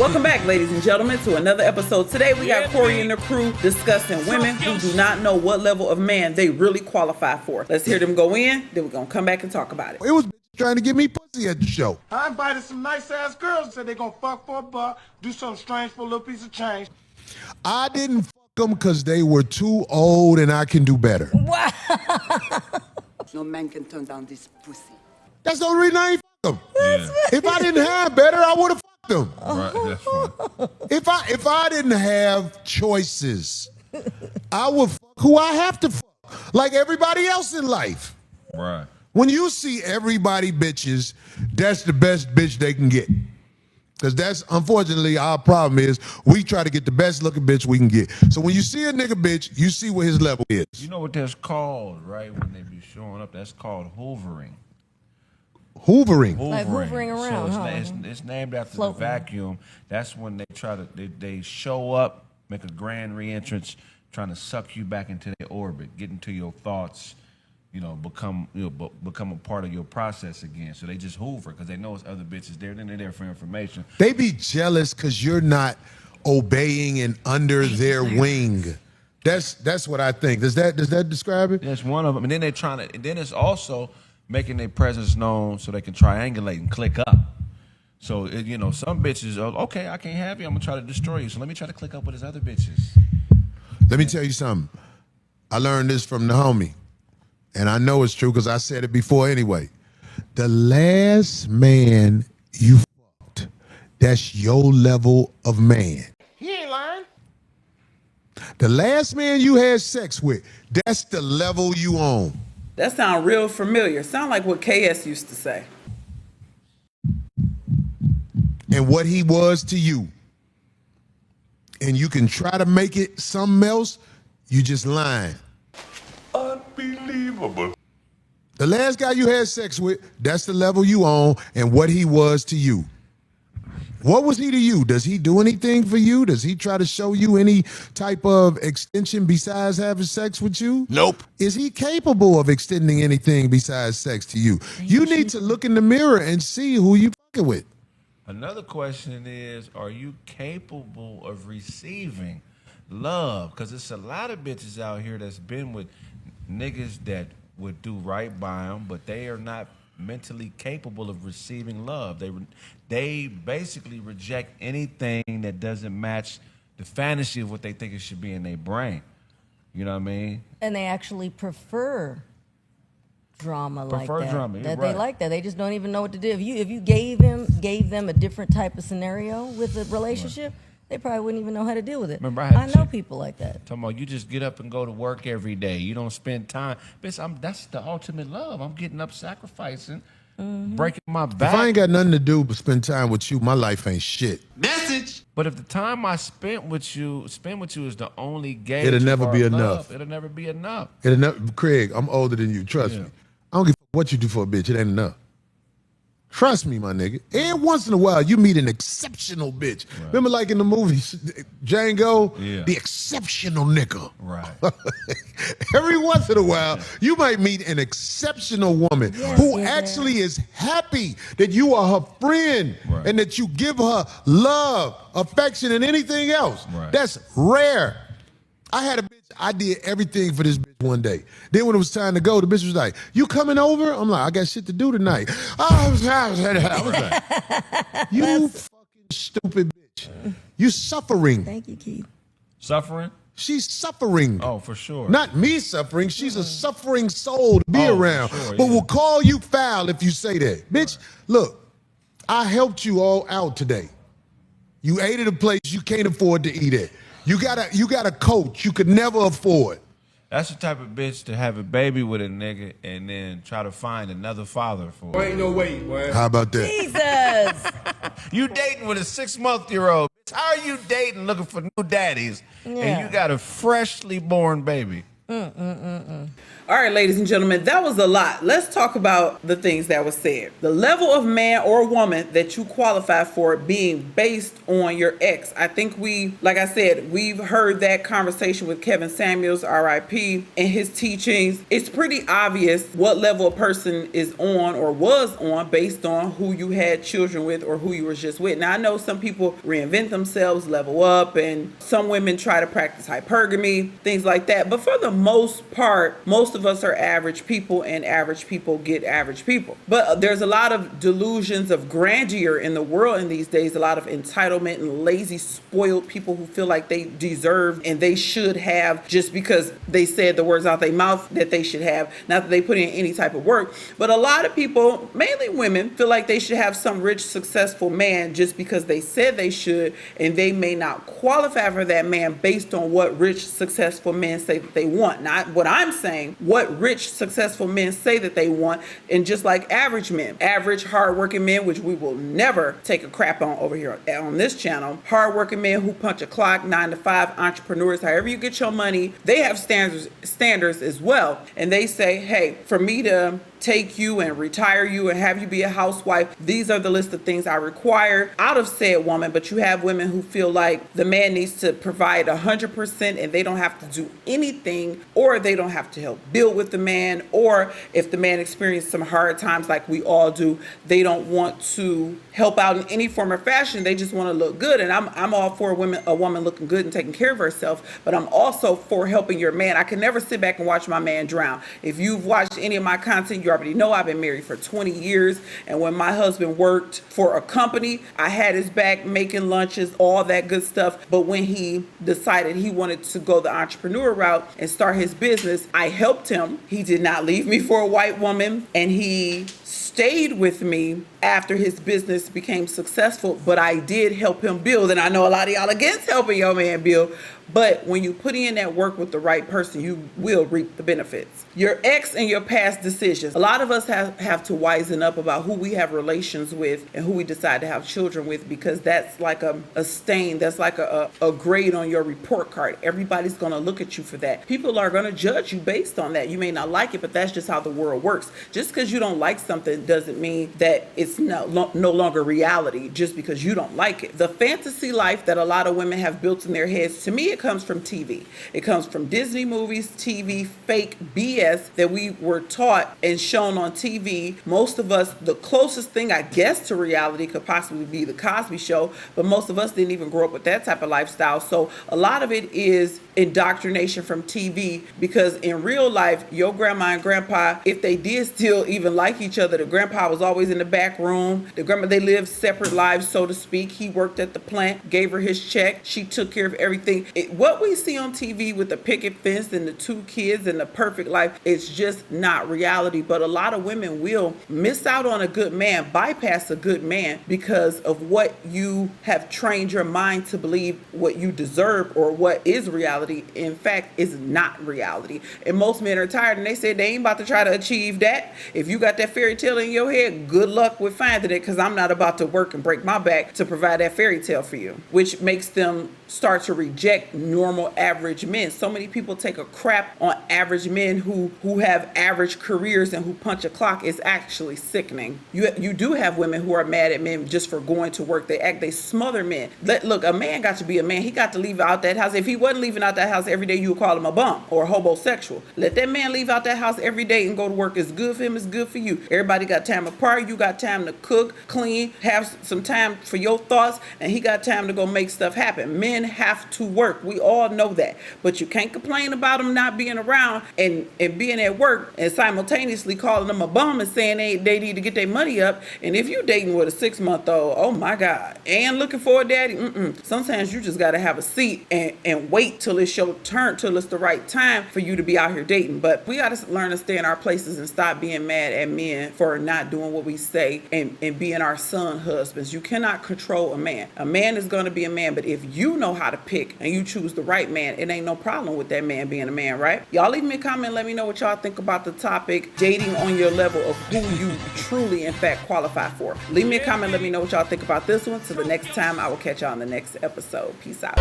Welcome back, ladies and gentlemen, to another episode. Today we got Corey and the crew discussing women who do not know what level of man they really qualify for. Let's hear them go in, then we're going to come back and talk about it. It was trying to get me pussy at the show. I invited some nice-ass girls and said they're going to fuck for a buck, do something strange for a little piece of change. I didn't fuck them because they were too old and I can do better. Wow. No man can turn down this pussy. That's the only reason I ain't fuck them. Yeah. If I didn't have better, I would have fucked them. Right, that's fine. If I didn't have choices, I would fuck who I have to fuck, like everybody else in life. Right. When you see everybody bitches, that's the best bitch they can get. Because that's, unfortunately, our problem is we try to get the best looking bitch we can get. So when you see a nigga bitch, you see what his level is. You know what that's called, right? When they be showing up, that's called hoovering. Hoovering. Like hoovering around, so it's named after the vacuum. That's when they try to they show up, make a grand re-entrance, trying to suck you back into their orbit, get into your thoughts, become a part of your process again. So they just hoover because they know it's other bitches there. Then they're there for information. They be jealous because you're not obeying and under their wing. That's what I think. Does that describe it? That's one of them. And then they're trying to. And then it's also making their presence known so they can triangulate and click up. So some bitches are okay. I can't have you. I'm gonna try to destroy you. So let me try to click up with his other bitches. Let me tell you something. I learned this from the homie. And I know it's true because I said it before anyway. The last man you fucked, that's your level of man. He ain't lying. The last man you had sex with, that's the level you own. That sound real familiar. Sound like what KS used to say. And what he was to you. And you can try to make it something else, you just lying. Unbelievable. The last guy you had sex with, that's the level you own and what he was to you. What was he to you? Does he do anything for you? Does he try to show you any type of extension besides having sex with you? Nope. Is he capable of extending anything besides sex to you? You need to look in the mirror and see who you fucking with. Another question is, are you capable of receiving love? Because there's a lot of bitches out here that's been with niggas that would do right by them, but they are not mentally capable of receiving love. They basically reject anything that doesn't match the fantasy of what they think it should be in their brain. You know what I mean? And they actually prefer drama like that. Drama, that right. They like that. They just don't even know what to do. If you gave them a different type of scenario with a relationship, they probably wouldn't even know how to deal with it. Remember, I know people like that. Talking about you just get up and go to work every day. You don't spend time. Bitch, that's the ultimate love. I'm getting up, sacrificing, breaking my back. If I ain't got nothing to do but spend time with you, my life ain't shit. Message. But if the time I spend with you is the only gauge, It'll never of be our enough. love, it'll never be enough. Craig, I'm older than you. Trust Yeah. me. I don't give a fuck what you do for a bitch. It ain't enough. Trust me, my nigga. And once in a while, you meet an exceptional bitch. Right. Remember, like in the movies, Django, the exceptional nigga. Right. Every once in a while, you might meet an exceptional woman who actually is happy that you are her friend and that you give her love, affection, and anything else. Right. That's rare. I had a bitch, I did everything for this bitch one day. Then when it was time to go, the bitch was like, "You coming over?" I'm like, "I got shit to do tonight." I was like, "You fucking stupid bitch. You suffering." Thank you, Keith. Suffering? She's suffering. Oh, for sure. Not me suffering. She's a suffering soul to be around. Sure, but will call you foul if you say that. Bitch, look, I helped you all out today. You ate at a place you can't afford to eat at. You got a coach you could never afford. That's the type of bitch to have a baby with a nigga and then try to find another father for. Boy, ain't no way, boy. How about that? Jesus. You dating with a 6-month-old. How are you dating looking for new daddies and you got a freshly born baby? All right, ladies and gentlemen, that was a lot. Let's talk about the things that was said. The level of man or woman that you qualify for being based on your ex. I think like I said, we've heard that conversation with Kevin Samuels, RIP, and his teachings. It's pretty obvious what level a person is on or was on based on who you had children with or who you were just with. Now, I know some people reinvent themselves, level up, and some women try to practice hypergamy, things like that. But for the most part, most of us are average people, and average people get average people. But there's a lot of delusions of grandeur in the world in these days, a lot of entitlement and lazy, spoiled people who feel like they deserve and they should have just because they said the words out their mouth that they should have, not that they put in any type of work. But a lot of people, mainly women, feel like they should have some rich, successful man just because they said they should, and they may not qualify for that man based on what rich, successful men say that they want. Not what I'm saying, what rich, successful men say that they want. And just like average men, average, hardworking men, which we will never take a crap on over here on this channel, hardworking men who punch a clock, 9 to 5, entrepreneurs, however you get your money, they have standards as well. And they say, hey, for me to take you and retire you and have you be a housewife, these are the list of things I require out of said woman. But you have women who feel like the man needs to provide 100% and they don't have to do anything, or they don't have to help build with the man, or if the man experienced some hard times like we all do, they don't want to help out in any form or fashion. They just want to look good. And I'm all for a woman looking good and taking care of herself, but I'm also for helping your man. I can never sit back and watch my man drown. If you've watched any of my content, you already know I've been married for 20 years. And when my husband worked for a company, I had his back making lunches, all that good stuff. But when he decided he wanted to go the entrepreneur route and start his business, I helped him. He did not leave me for a white woman, and he stayed with me after his business became successful, but I did help him build. And I know a lot of y'all against helping your man build, but when you put in that work with the right person, you will reap the benefits. Your ex and your past decisions. A lot of us have to wisen up about who we have relations with and who we decide to have children with, because that's like a stain. That's like a grade on your report card. Everybody's going to look at you for that. People are going to judge you based on that. You may not like it, but that's just how the world works. Just because you don't like something doesn't mean that it's no longer reality just because you don't like it. The fantasy life that a lot of women have built in their heads, to me, it comes from TV. It comes from Disney movies, TV, fake BS that we were taught and shown on TV. Most of us, the closest thing, I guess, to reality could possibly be the Cosby Show, but most of us didn't even grow up with that type of lifestyle. So a lot of it is indoctrination from TV, because in real life, your grandma and grandpa, if they did still even like each other, the grandpa was always in the back room. The grandma, they lived separate lives, so to speak. He worked at the plant, gave her his check. She took care of everything. What we see on TV with the picket fence and the 2 kids and the perfect life, it's just not reality. But a lot of women will miss out on a good man, bypass a good man, because of what you have trained your mind to believe what you deserve or what is reality, in fact, is not reality. And most men are tired and they say they ain't about to try to achieve that. If you got that fairy tale in your head, good luck with finding it, because I'm not about to work and break my back to provide that fairy tale for you, which makes them start to reject normal average men. So many people take a crap on average men who have average careers and who punch a clock. Is actually sickening. You do have women who are mad at men just for going to work. They smother men. Look, a man got to be a man. He got to leave out that house. If he wasn't leaving out that house every day, you would call him a bum or a homosexual. Let that man leave out that house every day and go to work. It's good for him. It's good for you. Everybody got time to party. You got time to cook, clean, have some time for your thoughts, and he got time to go make stuff happen. Men have to work. We all know that. But you can't complain about them not being around and being at work and simultaneously calling them a bum and saying they need to get their money up. And if you're dating with a 6-month-old, oh my God, and looking for a daddy, sometimes you just got to have a seat and wait till it's your turn, till it's the right time for you to be out here dating. But we got to learn to stay in our places and stop being mad at men for not doing what we say and being our son husbands. You cannot control a man. A man is going to be a man, but if you know how to pick and you choose the right man, it ain't no problem with that man being a man, right? Y'all leave me a comment, let me know what y'all think about the topic, dating on your level of who you truly in fact qualify for. Leave me a comment, let me know what y'all think about this one. Till the next time, I will catch y'all in the next episode. Peace out.